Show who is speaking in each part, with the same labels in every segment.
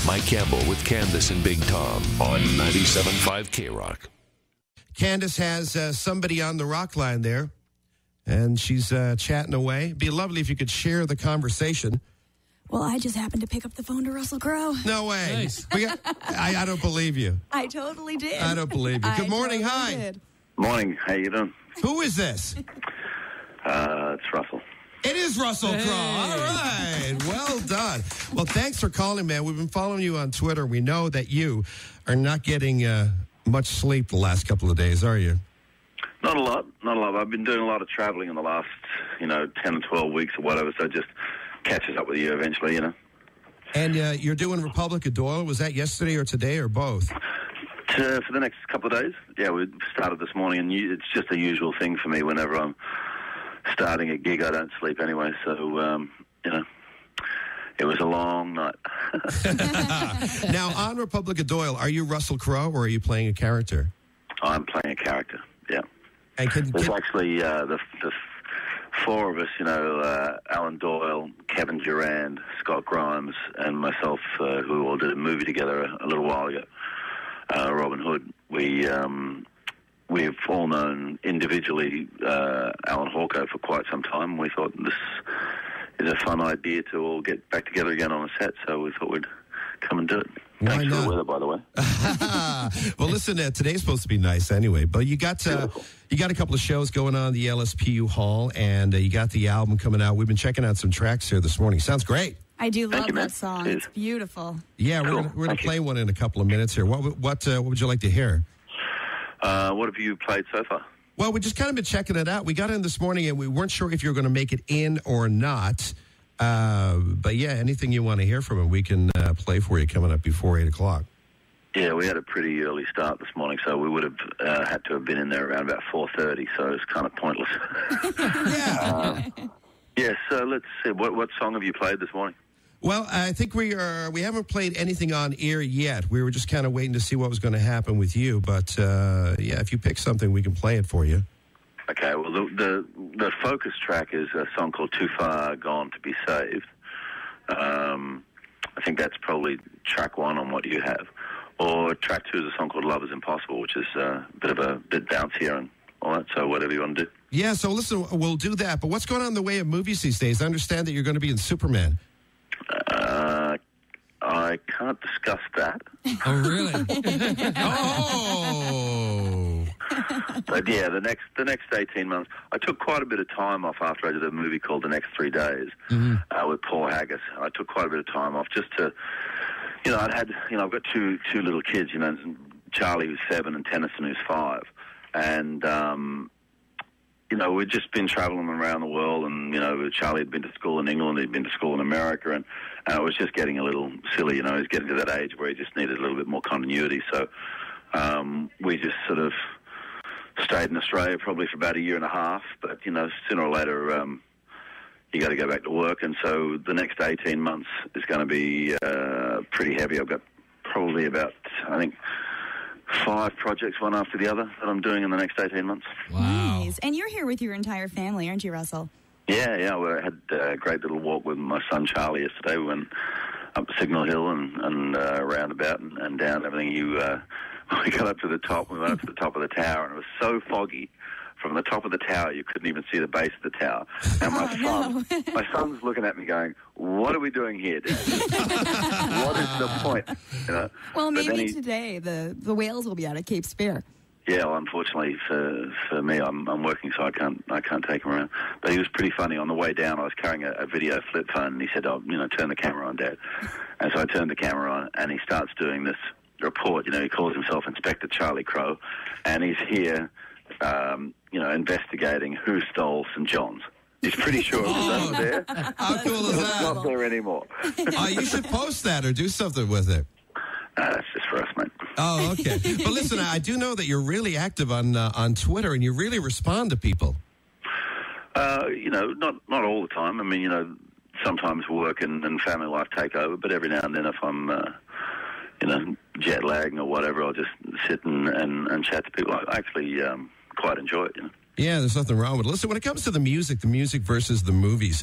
Speaker 1: Mike Campbell with Candice and Big Tom on 97.5 K-Rock.
Speaker 2: Candice has somebody on the rock line there, and she's chatting away. It'd be lovely if you could share the conversation.
Speaker 3: Well, I just happened to pick up the phone to Russell Crowe.
Speaker 2: No way.
Speaker 4: Nice.
Speaker 2: I don't believe you.
Speaker 3: I totally did.
Speaker 2: I don't believe you. Good morning.
Speaker 3: Totally
Speaker 2: Hi.
Speaker 3: did.
Speaker 5: Morning. How you doing?
Speaker 2: Who is this?
Speaker 5: It's Russell.
Speaker 2: It is Russell Crowe. All right. Well done. Well, thanks for calling, man. We've been following you on Twitter. We know that you are not getting much sleep the last couple of days, are you?
Speaker 5: Not a lot. I've been doing a lot of traveling in the last, 10 or 12 weeks or whatever, so it just catches up with you eventually,
Speaker 2: And you're doing Republic of Doyle. Was that yesterday or today or both?
Speaker 5: For the next couple of days. Yeah, we started this morning, and it's just a usual thing for me whenever I'm starting a gig. I don't sleep anyway, so, it was a long night.
Speaker 2: Now, on Republic of Doyle, are you Russell Crowe or are you playing a character?
Speaker 5: I'm playing a character, yeah.
Speaker 2: And
Speaker 5: There's actually the four of us, Alan Doyle, Kevin Durand, Scott Grimes, and myself, who all did a movie together a little while ago, Robin Hood. We've all known individually Alan Hawko for quite some time. We thought this is a fun idea to all get back together again on a set, so we thought we'd come and do it.
Speaker 2: Why
Speaker 5: Thanks
Speaker 2: not?
Speaker 5: for the weather, by the way.
Speaker 2: Well, listen, today's supposed to be nice anyway, but you got a couple of shows going on at the LSPU Hall, and you got the album coming out. We've been checking out some tracks here this morning. Sounds great.
Speaker 3: I do love
Speaker 5: you, man.
Speaker 3: that song.
Speaker 5: Cheers.
Speaker 3: It's beautiful.
Speaker 2: Yeah, we're
Speaker 5: Cool.
Speaker 2: gonna play one in a couple of minutes here. What would you like to hear?
Speaker 5: What have you played so far?
Speaker 2: Well, we just kind of been checking it out. We got in this morning, and we weren't sure if you were going to make it in or not. But yeah, anything you want to hear from it, we can play for you coming up before 8 o'clock.
Speaker 5: Yeah, we had a pretty early start this morning, so we would have had to have been in there around about 4:30, so it's kind of pointless.
Speaker 2: Yeah.
Speaker 5: So let's see. What song have you played this morning?
Speaker 2: Well, I think we haven't played anything on air yet. We were just kind of waiting to see what was going to happen with you. But yeah, if you pick something, we can play it for you.
Speaker 5: Okay, well, the focus track is a song called Too Far Gone to Be Saved. I think that's probably track one on what you have. Or track two is a song called Love is Impossible, which is a bit bouncier and all that, so whatever you want to do.
Speaker 2: Yeah, so listen, we'll do that. But what's going on in the way of movies these days? I understand that you're going to be in Superman.
Speaker 5: I can't discuss that.
Speaker 4: Oh, really?
Speaker 2: Oh!
Speaker 5: But yeah, the next 18 months, I took quite a bit of time off after I did a movie called The Next 3 Days with Paul Haggis. I took quite a bit of time off just to, I've got two little kids, Charlie who's 7 and Tennyson who's 5, and we'd just been traveling around the world, and Charlie had been to school in England, he'd been to school in America, and it was just getting a little silly. He was getting to that age where he just needed a little bit more continuity. So we just sort of stayed in Australia probably for about a year and a half. But sooner or later, you got to go back to work, and so the next 18 months is going to be pretty heavy. I've got probably about, I think, 5 projects, one after the other, that I'm doing in the next 18 months.
Speaker 4: Wow.
Speaker 3: Nice. And you're here with your entire family, aren't you, Russell?
Speaker 5: Yeah. We had a great little walk with my son Charlie yesterday. We went up Signal Hill and roundabout and down everything. We got up to the top. We went up to the top of the tower, and it was so foggy. From the top of the tower, you couldn't even see the base of the tower. And my son's looking at me going, "What are we doing here, Dad? What is the point?"
Speaker 3: Well,
Speaker 5: But then
Speaker 3: maybe today the whales will be out at Cape Spear.
Speaker 5: Yeah, well, unfortunately for me, I'm working, so I can't take him around. But he was pretty funny. On the way down, I was carrying a video flip phone, and he said, turn the camera on, Dad. And so I turned the camera on, and he starts doing this report. He calls himself Inspector Charlie Crowe, and he's here, investigating who stole St. John's. He's pretty sure it was there.
Speaker 2: How cool is
Speaker 5: It's not
Speaker 2: that?
Speaker 5: there anymore.
Speaker 2: You should post that or do something with it.
Speaker 5: That's just for us, mate.
Speaker 2: Oh, okay. But listen, I do know that you're really active on Twitter, and you really respond to people.
Speaker 5: Not all the time. I mean, sometimes work and family life take over, but every now and then if I'm, jet lagging or whatever, I'll just sit and chat to people. I actually quite enjoy it,
Speaker 2: Yeah, there's nothing wrong with it. Listen, when it comes to the music versus the movies,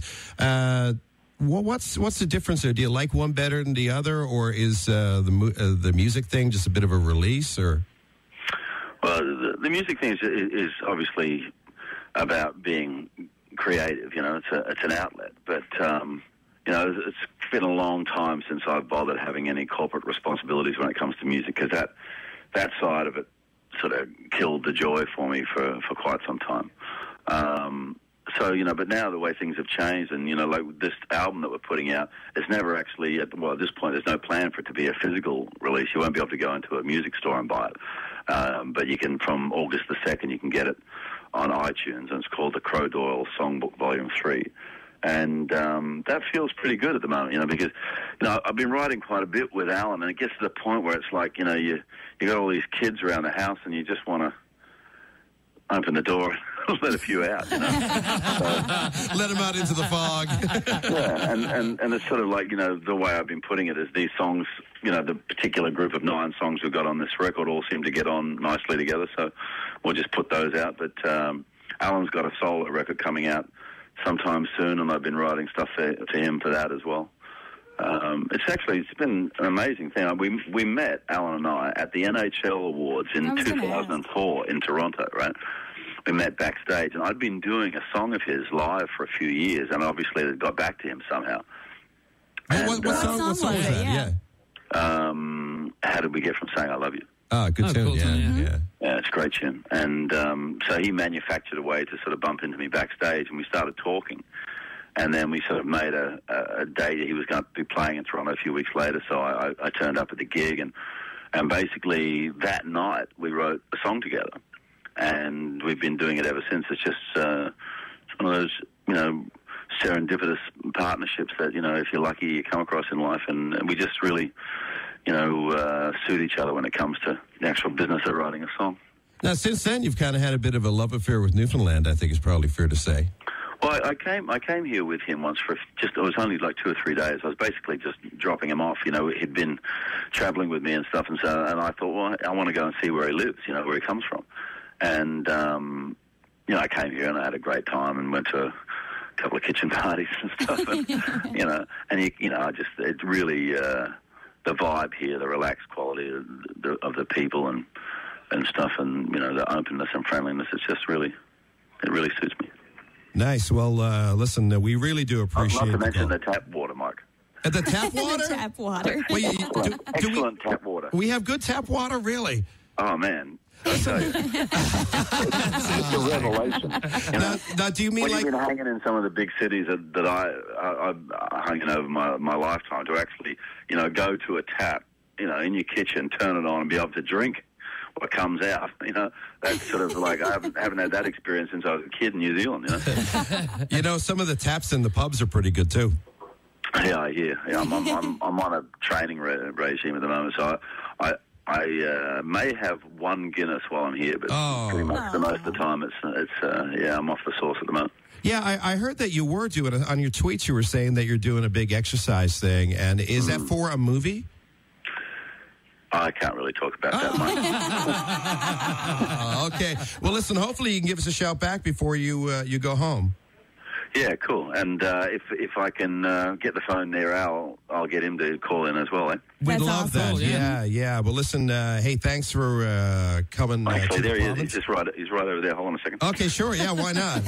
Speaker 2: Well, what's the difference there? Do you like one better than the other, or is the music thing just a bit of a release? Or
Speaker 5: well, the music thing is obviously about being creative. You know, it's an outlet, but you know, it's been a long time since I've bothered having any corporate responsibilities when it comes to music, because that side of it sort of killed the joy for me for quite some time. So, you know, but now the way things have changed, and, you know, like this album that we're putting out, it's never actually, at this point, there's no plan for it to be a physical release. You won't be able to go into a music store and buy it. But you can, from August the 2nd, you can get it on iTunes, and it's called the Crowe Doyle Songbook Volume 3. And that feels pretty good at the moment, you know, because, you know, I've been writing quite a bit with Alan, and it gets to the point where it's like, you know, you got all these kids around the house, and you just want to open the door and let a few out, you know.
Speaker 2: let them out into the fog.
Speaker 5: Yeah, and it's sort of like, you know, the way I've been putting it is these songs, you know, the particular group of 9 songs we've got on this record all seem to get on nicely together, so we'll just put those out. But Alan's got a solo record coming out sometime soon, and I've been writing stuff to him for that as well. It's been an amazing thing. We met, Alan and I, at the NHL Awards in 2004 in Toronto, right? We met backstage, and I'd been doing a song of his live for a few years, and obviously it got back to him somehow.
Speaker 2: What song was that? Yeah.
Speaker 5: How Did We Get From Saying I Love You?
Speaker 2: Oh, good tune.
Speaker 4: Cool tune,
Speaker 2: Yeah.
Speaker 5: Yeah, it's a great tune. And so he manufactured a way to sort of bump into me backstage, and we started talking. And then we sort of made a date. He was going to be playing in Toronto a few weeks later, so I turned up at the gig. And basically that night we wrote a song together. And we've been doing it ever since. It's just one of those, you know, serendipitous partnerships that, you know, if you're lucky, you come across in life. And we just really, you know, suit each other when it comes to the actual business of writing a song.
Speaker 2: Now, since then, you've kind of had a bit of a love affair with Newfoundland, I think is probably fair to say.
Speaker 5: Well, I came here with him once for it was only like 2 or 3 days. I was basically just dropping him off. You know, he'd been traveling with me and stuff, and I thought, well, I want to go and see where he lives, you know, where he comes from. And, you know, I came here and I had a great time and went to a couple of kitchen parties and stuff. And, you know, and, it really, the vibe here, the relaxed quality of the people and stuff, and, you know, the openness and friendliness, it really suits me.
Speaker 2: Nice. Well, listen, we really do appreciate it.
Speaker 5: Not to mention the tap water, Mark.
Speaker 2: The tap water?
Speaker 3: The tap water.
Speaker 5: Excellent tap water.
Speaker 2: We have good tap water, really?
Speaker 5: Oh, man. I tell you. It's a revelation. You know,
Speaker 2: now, do you mean
Speaker 5: you've been hanging in some of the big cities that I've hung in over my lifetime, to actually, you know, go to a tap, you know, in your kitchen, turn it on and be able to drink what comes out, you know, that's sort of like, I haven't had that experience since I was a kid in New Zealand, you know.
Speaker 2: You know, some of the taps in the pubs are pretty good too.
Speaker 5: Yeah, I hear. Yeah, I'm on a training regime at the moment, so I may have one Guinness while I'm here, but pretty much the most of the time it's I'm off the sauce at the moment.
Speaker 2: Yeah, I heard that you were doing it on your tweets. You were saying that you're doing a big exercise thing, and is that for a movie?
Speaker 5: I can't really talk about that much.
Speaker 2: Okay. Well, listen, hopefully you can give us a shout back before you go home. Yeah,
Speaker 5: cool. And if I can get the phone near Al, I'll get him to call in as well, eh?
Speaker 2: We'd love that. Yeah. Well, listen, hey, thanks for coming.
Speaker 5: Actually,
Speaker 2: to
Speaker 5: there
Speaker 2: the
Speaker 5: he is. He's right over there. Hold on a second.
Speaker 2: Okay, sure. Yeah, why not?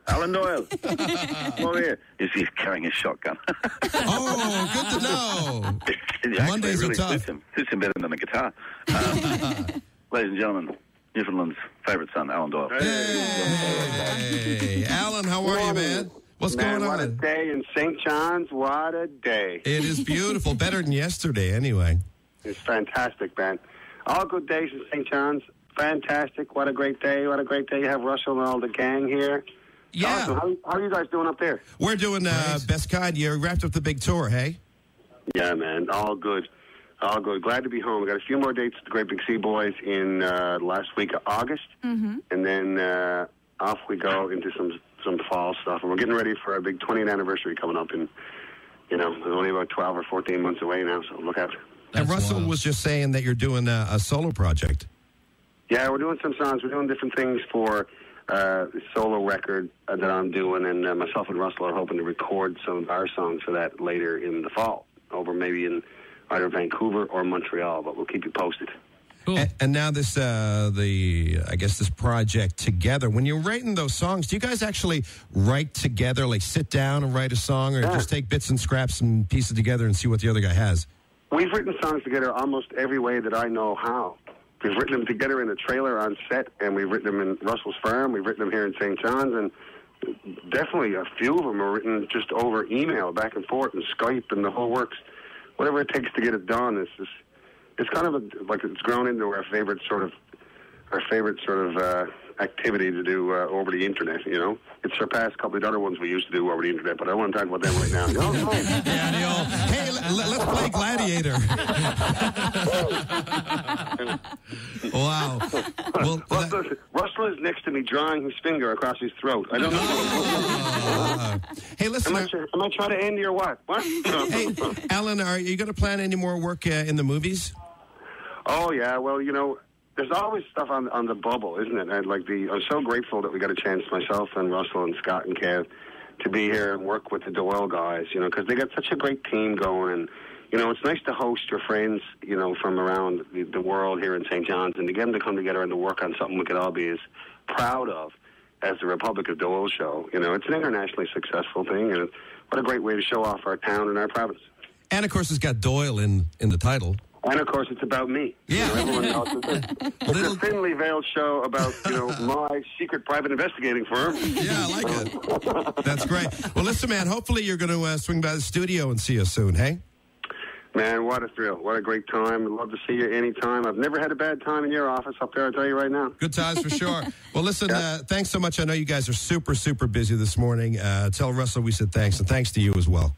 Speaker 5: Alan Doyle. Come over here. He's carrying his shotgun.
Speaker 2: Oh, good to know. Mondays
Speaker 5: really
Speaker 2: are tough.
Speaker 5: Suits him better than the guitar. Ladies and gentlemen, Newfoundland's favourite son, Alan Doyle.
Speaker 2: Hey, Alan, how are you, man? What's going on?
Speaker 6: What a day in St. John's. What a day.
Speaker 2: It is beautiful. Better than yesterday, anyway.
Speaker 6: It's fantastic, man. All good days in St. John's. Fantastic. What a great day. What a great day. You have Russell and all the gang here.
Speaker 2: Yeah.
Speaker 6: Awesome. How are you guys doing up there?
Speaker 2: We're doing best kind. You wrapped up the big tour, hey?
Speaker 6: Yeah, man. All good. All good. Glad to be home. We got a few more dates with the Great Big Sea Boys in last week of August. Mm-hmm. And then off we go into some fall stuff. And we're getting ready for our big 20th anniversary coming up in, only about 12 or 14 months away now, so look out.
Speaker 2: And Russell was just saying that you're doing a solo project.
Speaker 6: Yeah, we're doing some songs. We're doing different things for solo record that I'm doing, and myself and Russell are hoping to record some of our songs for that later in the fall, over maybe in either Vancouver or Montreal, but we'll keep you posted.
Speaker 2: Cool. And now this, this project together. When you're writing those songs, do you guys actually write together, like sit down and write a song, or just take bits and scraps and piece it together and see what the other guy has?
Speaker 6: We've written songs together almost every way that I know how. We've written them together in a trailer on set, and we've written them in Russell's farm. We've written them here in St. John's, and definitely a few of them are written just over email, back and forth, and Skype, and the whole works. Whatever it takes to get it done is just. It's kind of it's grown into our favorite sort of activity to do over the internet. You know, it's surpassed a couple of the other ones we used to do over the internet, but I don't want to talk about them right now.
Speaker 2: Hey, let's play Gladiator. Wow. Well,
Speaker 6: Russell is next to me, drawing his finger across his throat. I don't know.
Speaker 2: Hey, listen.
Speaker 6: Am I trying to end or what? What?
Speaker 2: Hey, Alan, are you going to plan any more work in the movies?
Speaker 6: Oh, yeah. Well, you know, there's always stuff on the bubble, isn't it? I'm so grateful that we got a chance, myself and Russell and Scott and Kev, to be here and work with the Doyle guys, you know, because they got such a great team going. And, you know, it's nice to host your friends, you know, from around the world here in St. John's, and to get them to come together and to work on something we could all be as proud of as the Republic of Doyle show. You know, it's an internationally successful thing, and what a great way to show off our town and our province.
Speaker 2: And, of course, it's got Doyle in the title.
Speaker 6: And, of course, it's about me.
Speaker 2: Yeah.
Speaker 6: You know, everyone else it's a thinly veiled show about, you know, my secret private investigating firm.
Speaker 2: Yeah, I like it. That's great. Well, listen, man, hopefully you're going to swing by the studio and see us soon, hey?
Speaker 6: Man, what a thrill. What a great time. I'd love to see you anytime. I've never had a bad time in your office up there, I'll tell you right now.
Speaker 2: Good times for sure. Well, listen, thanks so much. I know you guys are super, super busy this morning. Tell Russell we said thanks, and thanks to you as well.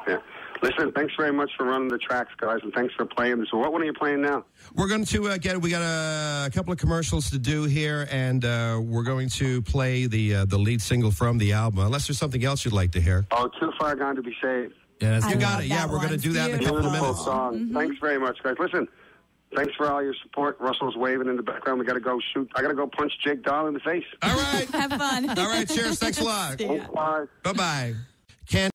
Speaker 6: Yeah. Listen, thanks very much for running the tracks, guys, and thanks for playing. So what one are you playing now?
Speaker 2: We're going to we got a couple of commercials to do here, and we're going to play the lead single from the album, unless there's something else you'd like to hear.
Speaker 6: Oh, Too Far Gone to Be Saved.
Speaker 2: Yeah, you got it. Yeah, we're going to do that in a couple of minutes.
Speaker 6: Song. Mm-hmm. Thanks very much, guys. Listen, thanks for all your support. Russell's waving in the background. We got to go shoot. I got to go punch Jake Doyle in the face.
Speaker 2: All right.
Speaker 3: Have fun.
Speaker 2: All right, cheers. Thanks a lot.
Speaker 6: Bye.
Speaker 2: Bye-bye.